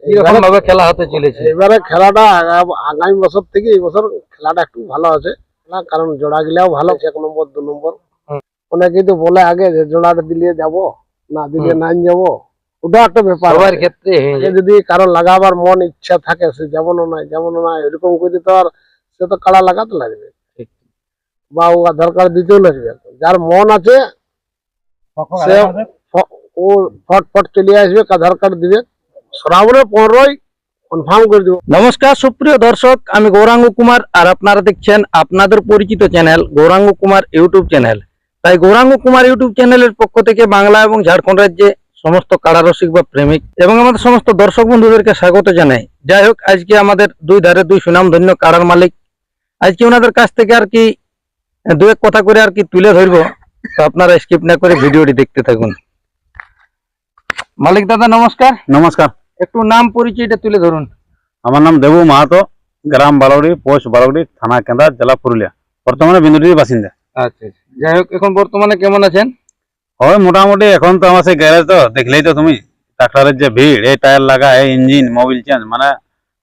কিরকম ভাবে খেলা হতে চলেছে? এবারে খেলাটা আগামী বছর থেকে এই বছর খেলাটা একটু ভালো আছে, কারণ জোড়া গিলাও ভালো আছে, 1 নম্বর 2 নম্বর। অনেকেই তো বলে আগে যে জোড়াটা দিলে যাবো, না দিলে নাই যাবো, ওটা একটা ব্যাপার। সবার ক্ষেত্রে যদি কারো লাগাবার মন ইচ্ছা থাকে, সে যেমনও নাই এরকম করে তো আর সে তো কাড়া লাগাতে লাগবে বা ও আধার কার্ড দিতেও লাগবে। যার মন আছে সে ও ফট চলে আসবে, আধার কার্ড দিবে, শ্রাবণের 15ই কনফার্ম করে দেবো। নমস্কার সুপ্রিয় দর্শক, আমি গৌরাঙ্গ কুমার আর আপনারা দেখছেন আপনাদের পরিচিত channel Gauranga Kumar YouTube channel. তাই গৌরাঙ্গ কুমার ইউটিউব চ্যানেলের পক্ষ থেকে বাংলা এবং ঝাড়খণ্ড রাজ্যে সমস্ত কাড়া রসিক বা প্রেমিক এবং আমাদের সমস্ত দর্শক বন্ধুদেরকে স্বাগত জানাই। যাই হোক, আজকে আমাদের দুই ধারে দুই সুনামধন্য কাড়ার মালিক, আজকে ওনাদের কাছ থেকে আর কি দু এক কথা করে আর কি তুলে ধরবো, তো আপনারা স্কিপ না করে ভিডিওটি দেখতে থাকুন। মালিক দাদা নমস্কার। নমস্কার। একটু নাম পরিচয়টা তুলে ধরুন। আমার নাম দেবু মাহাতো, গ্রাম বালগড়ি, পোস্ট বালগড়ি, থানা কেন্দ্রা, জেলা পুরুলিয়া, বর্তমানে বিন্দুটির বাসিন্দা। আচ্ছা, যাই হোক, এখন বর্তমানে কেমন আছেন? হয় মোটামুটি। এখন তো আমার সেই গ্যারেজ, তো দেখলেই তো তুমি ট্রাক্টরের যে ভিড়, এই টায়ার লাগা, এই ইঞ্জিন, মোবিল চেঞ্জ, মানে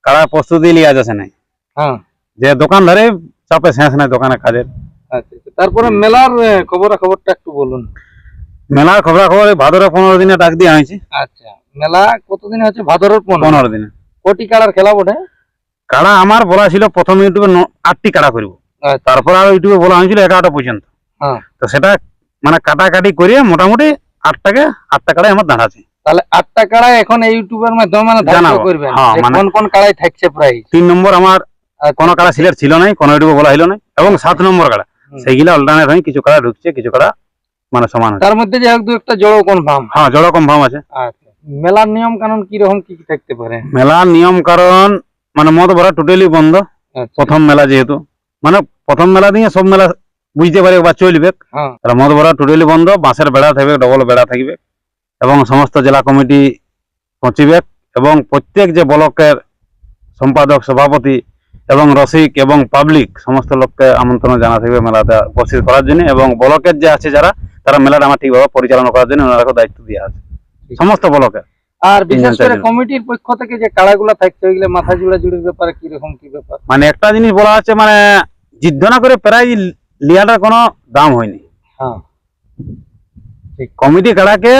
কাড়ার প্রস্তুতি লিয়া যাচ্ছে নাই। হ্যাঁ, যে দোকান ধরে চাপে শেষ নাই দোকানে কাজের। আচ্ছা, তারপরে মেলার খবরটা একটু বলুন। মেলার খবর ভাদরে 15 দিনে ডাক দিয়ে হয়েছে। আচ্ছা, মেলা কতদিন হচ্ছে? ভাদরের 15 দিনে। কোটি কাড়ার খেলা বটে। কাড়া আমার বলা ছিল প্রথম ইউটিউবে 8টি কাড়া করবো, তারপর আর ইউটিউবে বলা হয়েছিল 11টা পর্যন্ত। তো সেটা মানে কাটাকাটি করে মোটামুটি 8টা কাড়াই আমার দাঁড়াচ্ছে। তাহলে 8টা কাড়াই এখন এই ইউটিউবের মাধ্যমে মানে ধার্য করবেন কোন কোন কাড়াই থাকছে প্রাইস। 3 নম্বর আমার কোনো কাড়া সিলেক্ট ছিল নাই, কোনো ইউটিউবে বলা হলো না, এবং 7 নম্বর কাড়া সেইগুলা অল্টারনেট হয়, কিছু কাড়া ঢুকছে, কিছু কাড়া মানে সমান আছে। তার মধ্যে যে এক দু একটা জড়ো কনফার্ম। হ্যাঁ, জড়ো কনফার্ম আছে। আচ্ছা, মেলার নিয়ম কানুন কি রকম কি থাকতে পারে? মেলার নিয়ম কারণ মানে মদ ভরা টোটালি বন্ধ। প্রথম মেলা যেহেতু, মানে প্রথম মেলা দিয়ে সব মেলা বুঝতে পারে বা চলবে, তাহলে মদ ভরা টোটালি বন্ধ। বাঁশের বেড়া থাকবে, ডবল বেড়া থাকবে, এবং সমস্ত জেলা কমিটি পৌঁছিবে, এবং প্রত্যেক যে ব্লকের সম্পাদক, সভাপতি এবং রসিক এবং পাবলিক সমস্ত লোককে আমন্ত্রণ জানা থাকবে মেলাতে উপস্থিত করার জন্য, এবং ব্লকের যে আছে যারা, তারা মেলাটা আমার ঠিকভাবে পরিচালনা করার জন্য ওনারা দায়িত্ব দেওয়া আছে সমস্ত ব্লকের। আর বিশেষ করে কমিটির পক্ষ থেকে যে কাড়াগুলো থাকছে ওইগুলো মাথা জুড়া জুড়ির ব্যাপারে কি রকম কি ব্যাপার? মানে একটা জিনিস বলা আছে, মানে যুদ্ধ না করে প্রায় লিয়াটার কোনো দাম হয়নি। হ্যাঁ, কমিটি কাড়াকে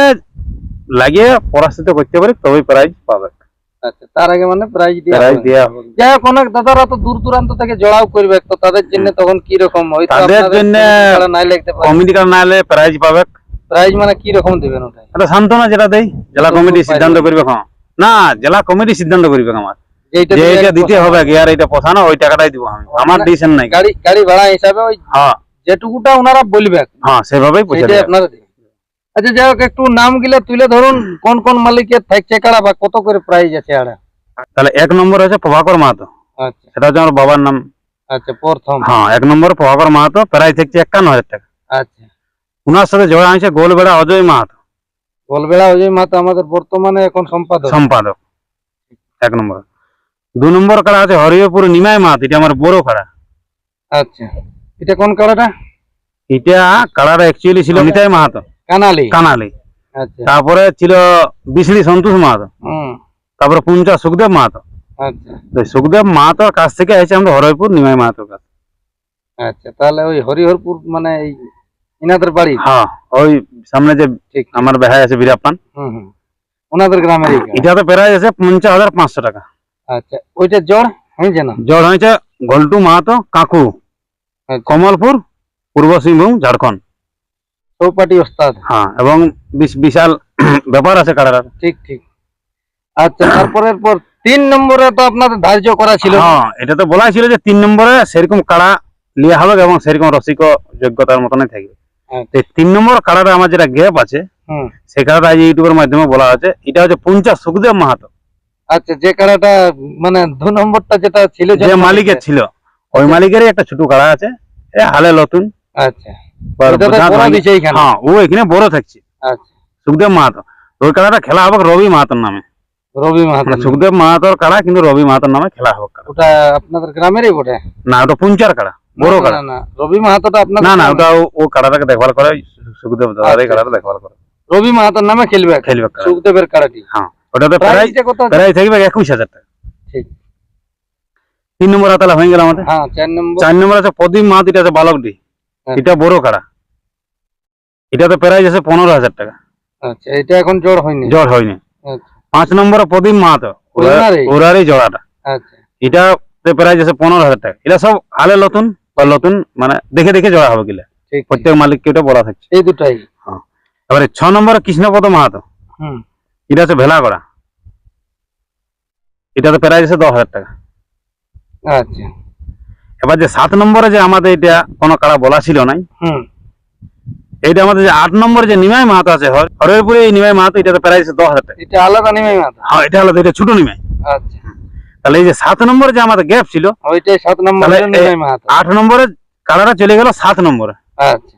লাগিয়ে পরাস্ত করতে পারে তবেই প্রাইজ পাবে। আচ্ছা, তার আগে মানে প্রাইজ দেওয়া হবে। যাই হোক, অনেক দাদারা তো দূর দূরান্ত থেকে জড়াও করবে, তো তাদের জন্য তখন কি রকম হয়? তাদের জন্য কমিটি কাড়া না হলে প্রাইজ পাবে। প্রাইজ মানে কি রকম দিবেন ওটা? এটা সান্ত্বনা যেটা দেয় জেলা কমিটি সিদ্ধান্ত করবে। হ্যাঁ, না, জেলা কমিটি সিদ্ধান্ত করবে আমার যে এটা দিতে হবে, আর এটা পোষানো, ওই টাকাটাই দিব আমি, আমার ডিসিশন নাই। গাড়ি ভাড়া হিসাবে ওই যেটুকুটা ওনারা বলবে, হ্যাঁ সেভাবেই পয়সা আপনারা দিবেন। আচ্ছা, যাই হোক, একটু নাম গুলো তুলে ধরুন, কোন কোন মালিকের থাকছে কাড়া বা কত করে প্রাইজ আছে আড়া? তাহলে 1 নম্বর আছে প্রভাকর মাহাতো। আচ্ছা, সেটা হচ্ছে আমার বাবার নাম। আচ্ছা, প্রথম। হ্যাঁ, 1 নম্বর প্রভাকর মাহাতো, প্রাইজ থাকছে 51,000 টাকা। আচ্ছা, ওনার সাথে জোড়া হয়েছে গোলবেড়া অজয় মাহাতো। গোলবেড়া অজয় মাহাতো আমাদের বর্তমানে এখন সম্পাদক 1 নম্বর। 2 নম্বর কাড়া আছে হরিপুর নিমাই মাহাতো, এটা আমার বড় কাড়া। আচ্ছা, এটা কোন কাড়াটা? এটা কাড়াটা অ্যাকচুয়ালি ছিল নিতাই মাহাতো, কানালি। আচ্ছা, তারপরে ছিল বিশড়ি সন্তোষ মাহাতো, তারপরে পুঞ্চা সুখদেব মাহাতো। আচ্ছা, তো সুখদেব মাহাতোর কাছ থেকে আছে আমরা হরিপুর নিমাই মাহাতোর কাছে। আচ্ছা, তাহলে ওই হরিহরপুর মানে ইনাদের বাড়ি? হ্যাঁ, ওই সামনে যে আমার ভাই আছে বীরাপ্পান, ওনাদের গ্রামের। এটাতে প্রাইস আছে 50,500 টাকা। আচ্ছা, ওইটা জড় হয়েছে না? জড় হয়েছে গল্টু মাহাতো, কাকু, কমলপুর, পূর্ব সিংভূম, ঝাড়খণ্ড। চৌপাটি ওস্তাদ। হ্যাঁ, এবং বিশাল ব্যাপার আছে কাড়ার। ঠিক। আচ্ছা, তারপরের পর 3 নম্বরে তো আপনাদের ধার্য করা ছিল। হ্যাঁ, এটা তো বলা ছিল যে 3 নম্বরে সেরকম কাড়া লিয়া হবে এবং সেরকম রসিক যোগ্যতার মতনই থাকবে। 3 নম্বর কাড়াটা আমার যেটা গ্যাপ আছে, সেই কাড়াটা আজ ইউটিউবের মাধ্যমে বলা আছে, এটা হচ্ছে পুঞ্চা সুখদেব মাহাতো। আচ্ছা, যে কাড়াটা মানে 2 নম্বরটা যেটা ছিল যে মালিকের ছিল, ওই মালিকেরই একটা ছোট কাড়া আছে, হালে নতুন। আচ্ছা, হ্যাঁ, ও এখানে বড় থাকছে। আচ্ছা, সুখদেব মাহাতো। ওই কাড়াটা খেলা হবে রবি মাহাতোর নামে। রবি মাহাতো, সুখদেব মাহাতোর কাড়া, কিন্তু রবি মাহাতোর নামে খেলা হবে। ওটা আপনাদের গ্রামেরই বটে? না, ওটা পুঞ্চার কাড়া, বড় কাড়া। না, রবি মাহাতোটা আপনার? না, ওটা ও কাড়াটাকে দেখভাল করে, সুখদেব দাদার এই কাড়াটা দেখভাল করে। রবি মাহাতোর নামে খেলবে সুখদেবের কাড়াটি। হ্যাঁ, ওটাতে প্রাইজ প্রাইসটা কত আছে? প্রাইজ থাকবে 21,000 টাকা। ঠিক। 3 নম্বর হাতালা হয়ে গেল আমাদের। হ্যাঁ 4 নম্বর। 4 নম্বর আছে প্রদীপ মাহাত, এটা আছে বালকডি, হ্যাঁ। এটা বড় কাড়া, এটাতে প্রাইজ আছে 15,000 টাকা। আচ্ছা এটা এখন জোড় হয়নি। জ্বর হয়নি। আচ্ছা 5 নম্বরে প্রদীপ মাহাতো, ওনারই? ওরারই জোড়াটা, আচ্ছা এটাতে প্রাইজ আছে 15,000 টাকা। এটা সব আলে নতুন বা নতুন মানে দেখে দেখে জোড়া হবে কিলা, ঠিক। প্রত্যেক মালিককে ওটা বলা থাকছে। এই দুটাই। এবারে 6 নম্বরে কৃষ্ণপদ মাহাতো, হুম এটা আছে ভেলা করা, এটাতে প্রাইজ আছে 10,000 টাকা। আচ্ছা এবার যে 7 নম্বরে যে আমাদের এটা কোনো কাড়া বলা ছিল নাই, হুম এইটা আমাদের যে 8 নম্বরে যে নিমাই মাহাতো আছে হরিহরপুরে, এই নিমাই মাহাতো এটাতে প্রাইজ আছে 10,000 টাকা। এটা আলাদা নেমে মাথা। হ্যাঁ এটা হলো এটা ছোট নিমাই। আচ্ছা তাহলে এই যে 7 নম্বরে যে আমাদের গ্যাপ ছিল, ওইটাই 7 নম্বর তাহলে নেমে মাথা। 8 নম্বরে কাড়াটা চলে গেল 7 নম্বরে আচ্ছা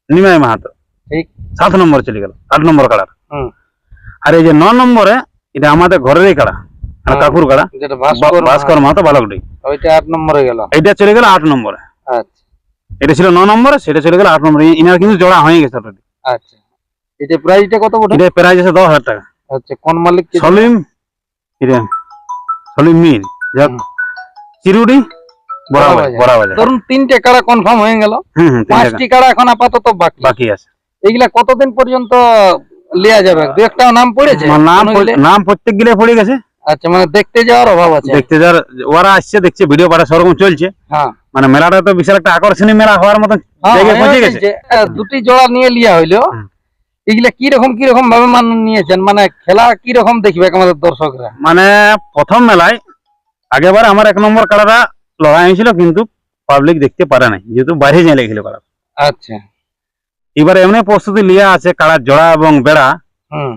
নিমাই মাহাতো, ঠিক। 7 নম্বরে চলে গেল 8 নম্বর কাড়ার। হুম আর এই যে 9 নম্বরে এটা আমাদের ঘরেরই কাড়া, মানে হ্যাঁ। কাকুর কাড়া, যেটা ভাস্কর ভাস্কর মাহাতো বালকডি, ওইটা 8 নম্বরে গেল। এইটা চলে গেল 8 নম্বরে। আচ্ছা এটা ছিল 9 নম্বরে, সেটা চলে গেল 8 নম্বরে। ইনার কিন্তু জোড়া হয়ে গেছে already। আচ্ছা এটা প্রাইসটা কত বটে? এটা প্রাইজ আছে 10,000 টাকা। আচ্ছা কোন মালিক কে? সলিম, এটা সলিম মির, যাক হুম। চিরুডি বড়াবাজার। বড়াবাজার। ধরুন 3টে কাড়া কনফার্ম হয়ে গেল, হুম হুম, 5টি কাড়া এখন আপাতত বাকি। বাকি আছে। এইগুলা কতদিন পর্যন্ত লিয়া যাবে? দু একটা নাম পড়েছে? আমার কোনোগুলো? নাম প্রত্যেক গিলে পড়ে গেছে। আচ্ছা মানে দেখতে যাওয়ার অভাব আছে। দেখতে যার ওরা আসছে, দেখছে, ভিডিও পাঠা সরকম চলছে। হ্যাঁ মানে মেলাটা তো বিশাল একটা আকর্ষণীয় মেলা হওয়ার মতন হ্যাঁ, জায়গায় হ্যাঁ, পৌঁছে গেছে। দুটি জোড়া নিয়ে লিয়া হইলো। হুম। এগুলা কি রকম ভাবে মানুষ নিয়েছেন, মানে খেলা কি রকম দেখবে আমাদের দর্শকরা? মানে প্রথম মেলায় আগেবার আমার 1 নম্বর কাড়াটা লড়াই হয়েছিল, কিন্তু পাবলিক দেখতে পারে নাই, যেহেতু বাইরে যাই লেগেছিল কাড়া। আচ্ছা এবারে এমনি প্রস্তুতি লিয়া আছে কাড়ার জোড়া এবং বেড়া, হুম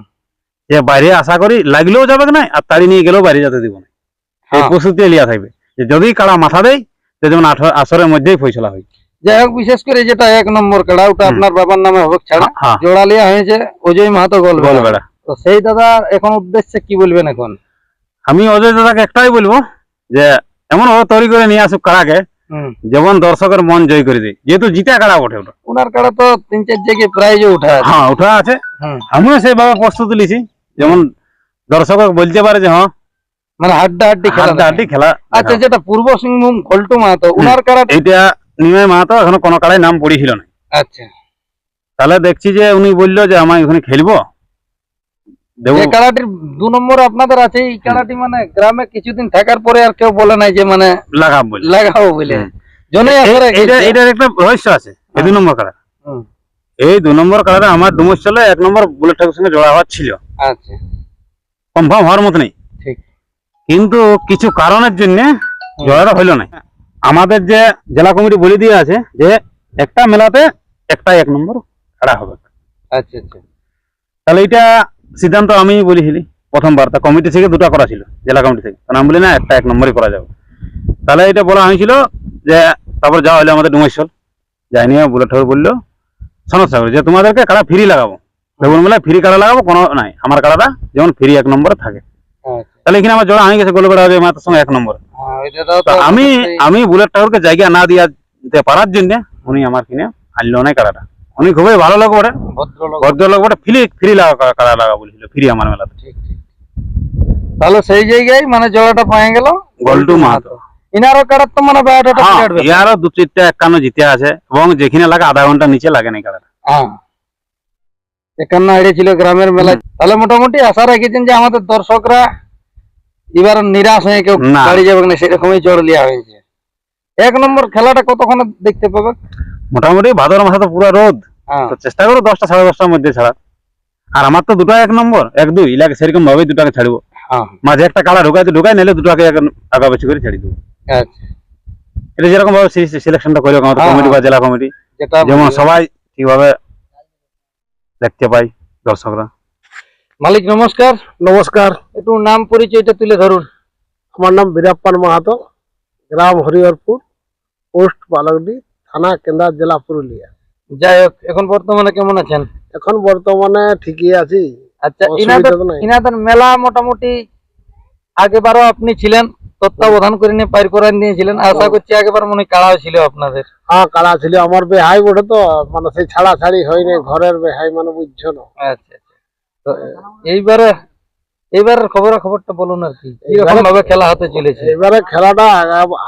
যে বাইরে আশা করি লাগলেও যাবে না, আর তাড়ি নিয়ে গেলেও বাইরে যেতে দিব না। এই হ্যাঁ। প্রস্তুতি লিয়া থাকবে যে যদি কাড়া মাথা দেয় তো যেমন আসরের মধ্যেই ফয়সলা হয়। যাই হোক, বিশেষ করে যেটা 1 নম্বর কাড়া ওটা আপনার বাবার নামে হবে ছাড়া, হ্যাঁ জোড়া লিয়া হয়েছে অজয় মাহাতো গোল গোলবেড়া। বেড়া। তো সেই দাদা এখন উদ্দেশ্যে কি বলবেন এখন? আমি অজয় দাদাকে একটাই বলবো যে এমন ভাবে তৈরি করে নিয়ে আসুক কাড়াকে হুম যেমন দর্শকের মন জয় করে দেয়, যেহেতু জিতা কাড়া ওঠে ওটা। ওনার কাড়া তো 3-4 জায়গায় প্রাইজও উঠা আছে। হ্যাঁ ওঠা আছে, হুম আমিও সেইভাবে প্রস্তুতি লিছি, যেমন দর্শক বলতে পারে যে হ্যাঁ মানে হাড্ডাহাড্ডি খেলা হাড্ডাহাড্ডি দেখে। খেলা। আচ্ছা যেটা পূর্ব সিংভূম ঘল্টু মাহাতো ওনার কাড়া। এইটা নিমাই মাহাতো এখনো কোনো কাড়ায় নাম পড়েছিল না। আচ্ছা তাহলে দেখছি যে উনি বললো যে আমি ওখানে খেলবো দেবো। যে কাড়াটির 2 নম্বর আপনাদের আছে, এই কাড়াটি মানে গ্রামে কিছুদিন থাকার পরে আর কেউ বলে নাই যে মানে লাগাব বলে। লাগাও বলে হুম। জনে এটার একটা রহস্য আছে। এই 2 নম্বর কাড়া, হুম এই 2 নম্বর কাড়াটা আমার ডুমস চলে 1 নম্বর বুলেট ঠাকুর সঙ্গে জোড়া হওয়ার ছিল, আচ্ছা কনফার্ম হওয়ার মতো নেই, ঠিক। কিন্তু কিছু কারণের জন্য জোড়াটা হইলো না। আমাদের যে জেলা কমিটি বলে দিয়ে আছে যে একটা মেলাতে একটাই 1 নম্বর কাড়া হবে। আচ্ছা আচ্ছা তাহলে এটা সিদ্ধান্ত আমি বলেছিলি প্রথমবার, তা কমিটি থেকে 2টা করা ছিল, জেলা কমিটি থেকে, কারণ আমি বলি না একটা 1 নম্বরই করা যাবে। তাহলে এটা বলা হয়েছিল যে তারপর যাওয়া হলো আমাদের ডুমেশ্বর, যাই নিয়ে বুলেট ঠাকুর বললো সনদ সাগর যে তোমাদেরকে কাড়া ফ্রি লাগাবো, বেগুন মেলায় ফ্রি কাড়া লাগাবো, কোনো নাই, আমার কাড়াটা যেমন ফ্রি 1 নম্বরে থাকে। আচ্ছা তাহলে এখানে আমার জোড়া হয়ে গেছে গোলবেড়া হবে মাতার সঙ্গে 1 নম্বর। হ্যাঁ ওইটা দাও তো তো। আমি বুলেট ঠাকুরকে জায়গা না দিয়া দিতে পারার জন্য উনি আমার কিনে আনলো না কাড়াটা। উনি খুবই ভালো লোক বটে, ভদ্রলোক। ভদ্রলোক বটে, ফ্রি লাগা কাড়া লাগা বলেছিল, ফ্রি আমার মেলাতে। ঠিক ঠিক। তাহলে সেই জায়গায় মানে জোড়াটা পাওয়া গেল গোল্টু মাহাতো। ইনারও কাড়ার তো মানে বায়োডাটা হ্যাঁ, বিরাট ব্যাপার। ইয়ারও 2-4টা 51 জিতে আছে, এবং যেখানে লাগে আধা ঘন্টা নিচে লাগে না কাড়াটা। হ্যাঁ 51 আইডিয়া ছিল গ্রামের মেলায়। তাহলে মোটামুটি আশা রেখেছেন যে আমাদের দর্শকরা এবার নিরাশ হয়ে কেউ না। বাড়ি যাবে না, সেরকমই জোর লিয়া হয়েছে। 1 নম্বর খেলাটা কতক্ষণে দেখতে পাবে? মোটামুটি ভাদর মাসে তো পুরো রোদ, হ্যাঁ তো চেষ্টা করো 10টা সাড়ে 10টার মধ্যে ছাড়া। আর আমার তো 2টা 1 নম্বর 1-2 ইলাকে সেরকম ভাবে 2টাকে ছাড়বো, হ্যাঁ মাঝে একটা কাড়া ঢুকাই নিলে 2টাকে আগা বেশি করে ছেড়ে দেবো। আচ্ছা এটা যেরকম ভাবে সিলেকশনটা করে আমাদের হ্যাঁ, কমিটি বা হ্যাঁ। জেলা কমিটি, যেটা যেমন সবাই ঠিকভাবে দেখতে পাই দর্শকরা। মালিক নমস্কার, নমস্কার, একটু নাম পরিচয়টা তুলে ধরুন। আমার নাম বীরাপ্পান মাহাতো, গ্রাম হরিহরপুর, পোস্ট বালকডি, থানা কেন্দ্র, জেলা পুরুলিয়া। যাই হোক, এখন বর্তমানে কেমন আছেন? এখন বর্তমানে ঠিকই আছি। আচ্ছা অসুবিধা তো নাই। ইনাদের মেলা মোটামুটি আগেবারও আপনি ছিলেন, তত্ত্বাবধান করে নিয়ে পার করে নিয়েছিলেন। আশা করছি আগেবার মনে হয় কাড়াও ছিল আপনাদের। হ্যাঁ কাড়া ছিল, আমার বেহাই বটে, তো মানে সেই ছাড়াছাড়ি হয়নি, ঘরের বেহাই মানে বুঝছো না। আচ্ছা আচ্ছা। তো এইবারে এবারের খবরটা বলুন আর কি কিরকম ভাবে খেলা হতে চলেছে? এবারে খেলাটা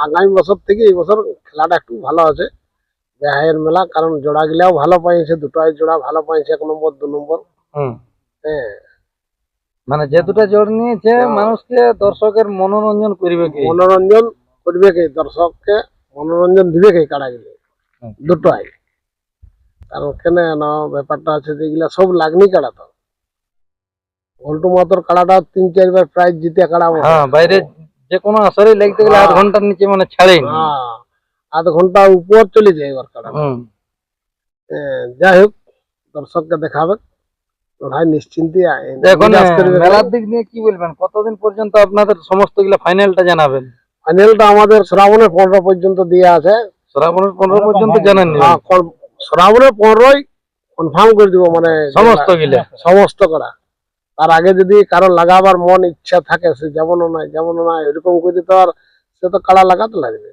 আগামী বছর থেকে এই বছর খেলাটা একটু ভালো আছে বেহাইয়ের মেলা, কারণ জোড়া গিলাও ভালো পাইছে, দুটাই জোড়া ভালো পাইছে, 1 নম্বর 2 নম্বর। হুম, হ্যাঁ, মানে যে দুটা জোর নিয়েছে মানুষকে দর্শকের মনোরঞ্জন করবে কি? মনোরঞ্জন করবে কে, দর্শককে মনোরঞ্জন দিবে কে কাড়া গিলে দুটাই। কারণ কেন না ব্যাপারটা আছে যে এগুলা সব লাগনি কাড়া, তো ঘন্টু মাতর কাড়াটা 3-4 বার প্রাইজ জিতে কাড়া। হ্যাঁ, বাইরে যে কোনো আসরে লাগতে গেলে 8 ঘন্টার নিচে মানে ছাড়েই না। হ্যাঁ, আধ ঘন্টা উপর চলে যায় এবার কাড়া। যাই হোক, দর্শককে দেখাবে লড়াই নিশ্চিন্তে এখন মেলার দিক নিয়ে কি বলবেন? কতদিন পর্যন্ত আপনাদের সমস্ত গুলা ফাইনালটা জানাবেন? ফাইনালটা আমাদের শ্রাবণের 15 পর্যন্ত দিয়ে আছে। শ্রাবণের 15 পর্যন্ত জানেন? হ্যাঁ, শ্রাবণের 15ই কনফার্ম করে দিব, মানে সমস্ত করা। তার আগে যদি কারো লাগাবার মন ইচ্ছা থাকে, সে যেমনও নাই এরকম করে তো আর সে তো কাড়া লাগাতে লাগবে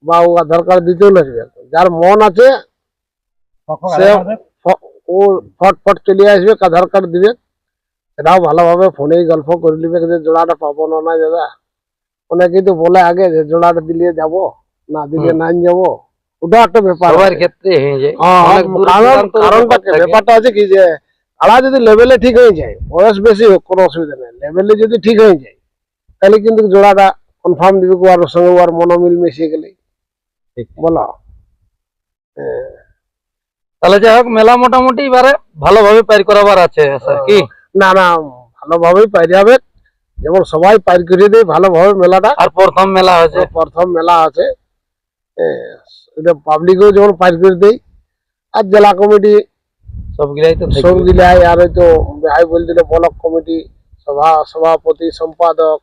বা ও আধার কার্ড দিতেও লাগবে। যার মন আছে সে ও ফট চলে আসবে, আধার কার্ড দিবে। সেটাও ভালোভাবে ফোনেই গল্প করে নিবে যে জোড়াটা পাবো না দাদা। অনেকেই তো বলে আগে যে জোড়াটা দিলে যাব, না দিলে নাই যাবো। ওটা একটা ব্যাপার সবার ক্ষেত্রে হয়ে যায়। কারণটা ব্যাপারটা আছে কি যে কাড়া যদি লেভেলে ঠিক হয়ে যায়, বয়স বেশি হোক কোনো অসুবিধা নেই, লেভেলে যদি ঠিক হয়ে যায় তাহলে কিন্তু জোড়াটা কনফার্ম দিবে আর সঙ্গে আর মনোমিল মিশিয়ে গেলে বলো। তাহলে যাই হোক, মেলা মোটামুটি এবারে ভালোভাবে পার করাবার আছে কি? না ভালোভাবেই পাই যাবে, যেমন সবাই পার করে দেয় ভালোভাবে মেলাটা। আর প্রথম মেলা আছে এটা পাবলিকও যেমন পার করে দেয়, আর জেলা কমিটি সবগুলাই আর হয়তো হাই বলতে ব্লক কমিটি সভাপতি সম্পাদক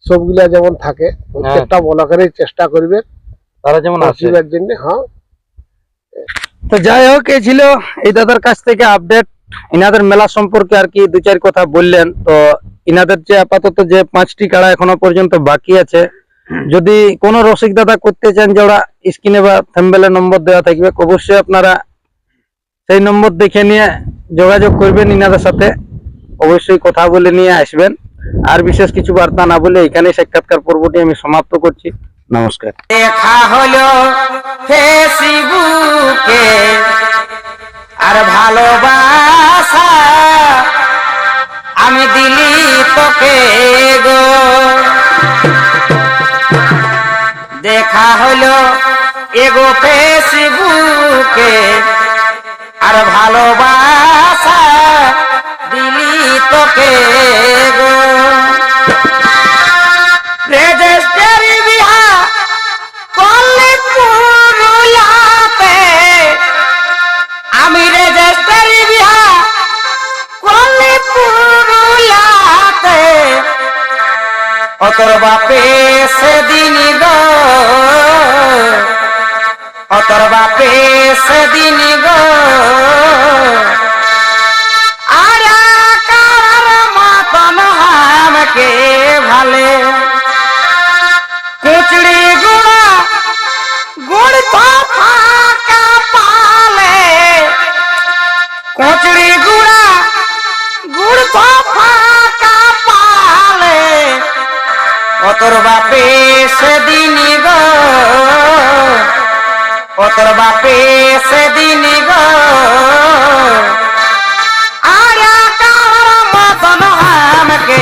সবগুলা যেমন থাকে, প্রত্যেকটা ব্লকেরই চেষ্টা করবে তারা যেমন আসিবার জন্য। হ্যাঁ, তো যাই হোক, এই ছিল এই দাদার কাছ থেকে আপডেট ইনাদের মেলা সম্পর্কে আর কি 2-4 কথা বললেন। তো ইনাদের যে আপাতত যে 5টি কাড়া এখনো পর্যন্ত বাকি আছে, যদি কোনো রসিক দাদা করতে চান যে ওরা স্ক্রিনে বা থাম্বনেলে নম্বর দেওয়া থাকবে, অবশ্যই আপনারা সেই নম্বর দেখে নিয়ে যোগাযোগ করবেন ইনাদের সাথে, অবশ্যই কথা বলে নিয়ে আসবেন। আর বিশেষ কিছু বার্তা না বলে এখানে সাক্ষাৎকার পর্বটি আমি সমাপ্ত করছি। নমস্কার। দেখা হলো ফেসবুকে আর ভালোবাসা আমি দিলি তোকে গো। দেখা হলো এগো ফেসবুকে আর ভালোবাসা দিলি তোকে গো। রেজিস্ট্রি বিহা করলে পুরুলাতে, আমি রেজিস্ট্রি বিহা করলে পুরুলাতে, ও তোর বাপে সেদিন গো, ও তোর বাপে সেদিন গো। আর কার মতন আমাকে ভালে কুচড়ি গুড়া গুড় তো ফাঁকা পালে, কুচড়ি গুড়া গুড় তো ফাঁকা পালে, ও তোর বাপে সেদিন গো, ও তোর বাপে সেদিন গো। আর কার মতন আমাকে